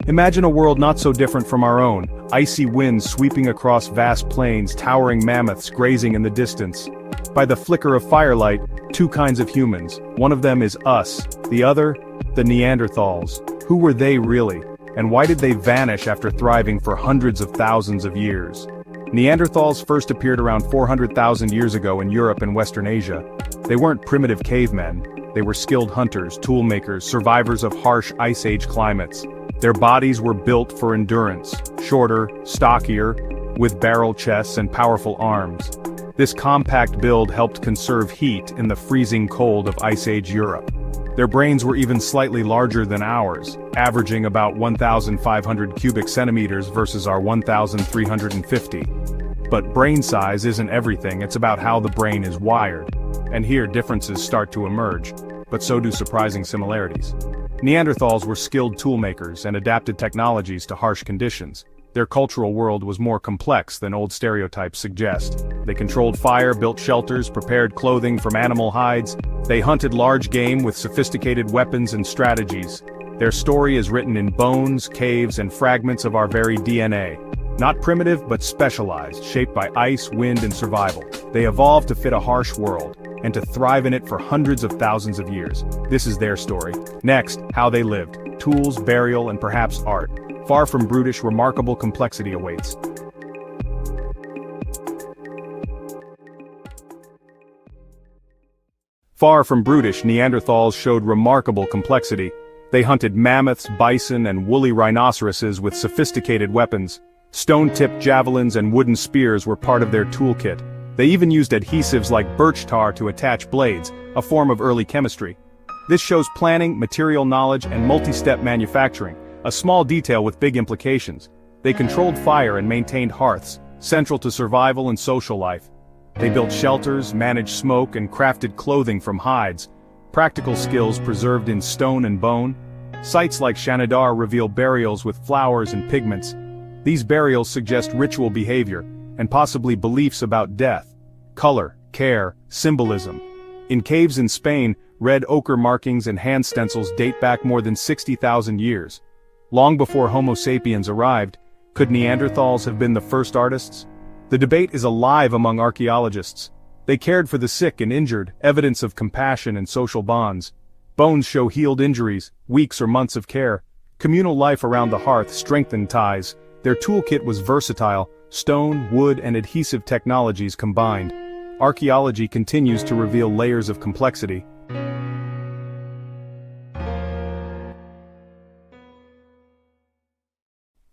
Imagine a world not so different from our own, icy winds sweeping across vast plains, towering mammoths grazing in the distance. By the flicker of firelight, two kinds of humans. One of them is us, the other, the Neanderthals. Who were they really? And why did they vanish after thriving for hundreds of thousands of years? Neanderthals first appeared around 400,000 years ago in Europe and Western Asia. They weren't primitive cavemen. They were skilled hunters, toolmakers, survivors of harsh Ice Age climates. Their bodies were built for endurance, shorter, stockier, with barrel chests and powerful arms. This compact build helped conserve heat in the freezing cold of Ice Age Europe. Their brains were even slightly larger than ours, averaging about 1,500 cubic centimeters versus our 1,350. But brain size isn't everything, it's about how the brain is wired. And here differences start to emerge, but so do surprising similarities. Neanderthals were skilled toolmakers and adapted technologies to harsh conditions. Their cultural world was more complex than old stereotypes suggest. They controlled fire, built shelters, prepared clothing from animal hides. They hunted large game with sophisticated weapons and strategies. Their story is written in bones, caves, and fragments of our very DNA. Not primitive, but specialized, shaped by ice, wind, and survival. They evolved to fit a harsh world, and to thrive in it for hundreds of thousands of years. This is their story. Next, how they lived. Tools, burial, and perhaps art. Far from brutish, remarkable complexity awaits. Far from brutish, Neanderthals showed remarkable complexity. They hunted mammoths, bison, and woolly rhinoceroses with sophisticated weapons. Stone-tipped javelins and wooden spears were part of their toolkit. They even used adhesives like birch tar to attach blades, a form of early chemistry. This shows planning, material knowledge, and multi-step manufacturing, a small detail with big implications. They controlled fire and maintained hearths, central to survival and social life. They built shelters, managed smoke, and crafted clothing from hides, practical skills preserved in stone and bone. Sites like Shanidar reveal burials with flowers and pigments. These burials suggest ritual behavior, and possibly beliefs about death, color, care, symbolism. In caves in Spain, red ochre markings and hand stencils date back more than 60,000 years. Long before Homo sapiens arrived, could Neanderthals have been the first artists? The debate is alive among archaeologists. They cared for the sick and injured, evidence of compassion and social bonds. Bones show healed injuries, weeks or months of care. Communal life around the hearth strengthened ties. Their toolkit was versatile, stone, wood, and adhesive technologies combined. Archaeology continues to reveal layers of complexity.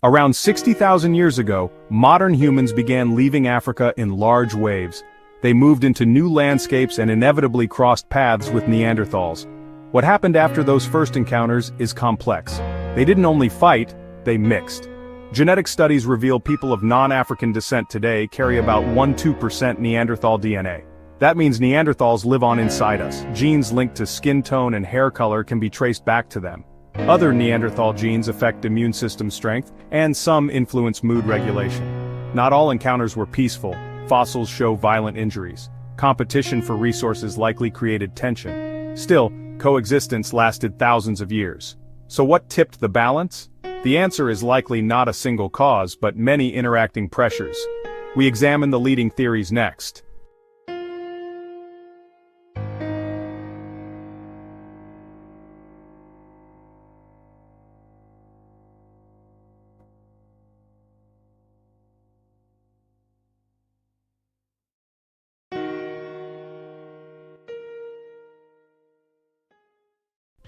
Around 60,000 years ago, modern humans began leaving Africa in large waves. They moved into new landscapes and inevitably crossed paths with Neanderthals. What happened after those first encounters is complex. They didn't only fight, they mixed. Genetic studies reveal people of non-African descent today carry about 1–2% Neanderthal DNA. That means Neanderthals live on inside us. Genes linked to skin tone and hair color can be traced back to them. Other Neanderthal genes affect immune system strength, and some influence mood regulation. Not all encounters were peaceful. Fossils show violent injuries. Competition for resources likely created tension. Still, coexistence lasted thousands of years. So what tipped the balance? The answer is likely not a single cause, but many interacting pressures. We examine the leading theories next.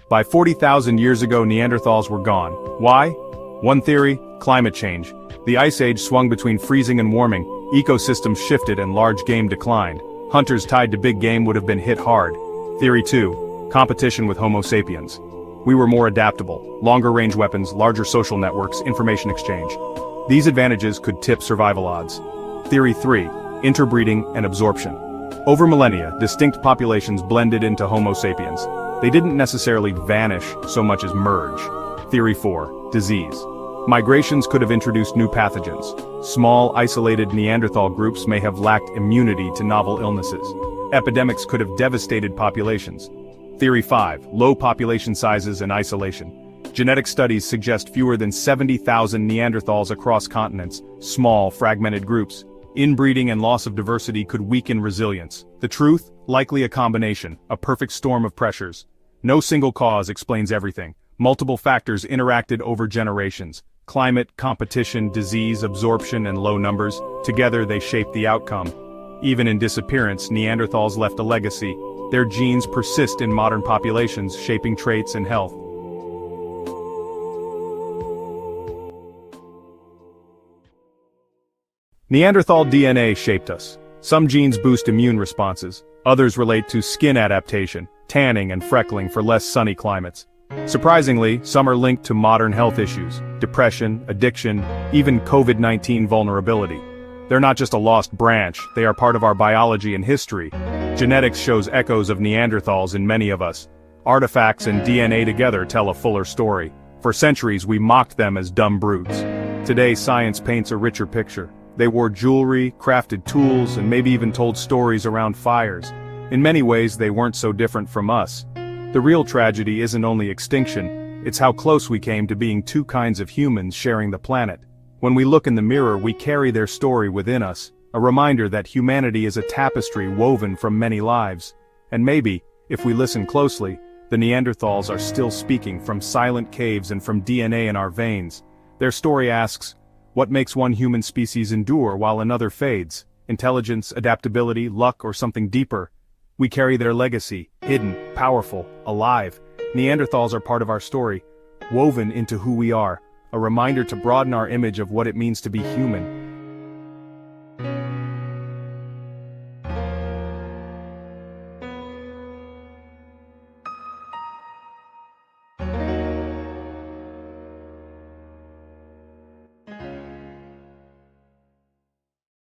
By 40,000 years ago, Neanderthals were gone. Why? One theory, climate change. The Ice Age swung between freezing and warming, ecosystems shifted and large game declined. Hunters tied to big game would have been hit hard. Theory 2, competition with Homo sapiens. We were more adaptable, longer range weapons, larger social networks, information exchange. These advantages could tip survival odds. Theory 3, interbreeding and absorption. Over millennia, distinct populations blended into Homo sapiens. They didn't necessarily vanish so much as merge. Theory 4, disease. Migrations could have introduced new pathogens. Small, isolated Neanderthal groups may have lacked immunity to novel illnesses. Epidemics could have devastated populations. Theory 5, low population sizes and isolation. Genetic studies suggest fewer than 70,000 Neanderthals across continents, small, fragmented groups. Inbreeding and loss of diversity could weaken resilience. The truth? Likely a combination, a perfect storm of pressures. No single cause explains everything. Multiple factors interacted over generations. Climate, competition, disease, absorption, and low numbers. Together they shaped the outcome. Even in disappearance, Neanderthals left a legacy. Their genes persist in modern populations, shaping traits and health. Neanderthal DNA shaped us. Some genes boost immune responses. Others relate to skin adaptation, tanning and freckling for less sunny climates. Surprisingly, some are linked to modern health issues, depression, addiction, even COVID-19 vulnerability. They're not just a lost branch, they are part of our biology and history. Genetics shows echoes of Neanderthals in many of us. Artifacts and DNA together tell a fuller story. For centuries we mocked them as dumb brutes. Today science paints a richer picture. They wore jewelry, crafted tools, and maybe even told stories around fires. In many ways they weren't so different from us. The real tragedy isn't only extinction, it's how close we came to being two kinds of humans sharing the planet. When we look in the mirror we carry their story within us, a reminder that humanity is a tapestry woven from many lives. And maybe, if we listen closely, the Neanderthals are still speaking from silent caves and from DNA in our veins. Their story asks, what makes one human species endure while another fades? Intelligence, adaptability, luck, or something deeper? We carry their legacy, hidden, powerful, alive. Neanderthals are part of our story, woven into who we are, a reminder to broaden our image of what it means to be human.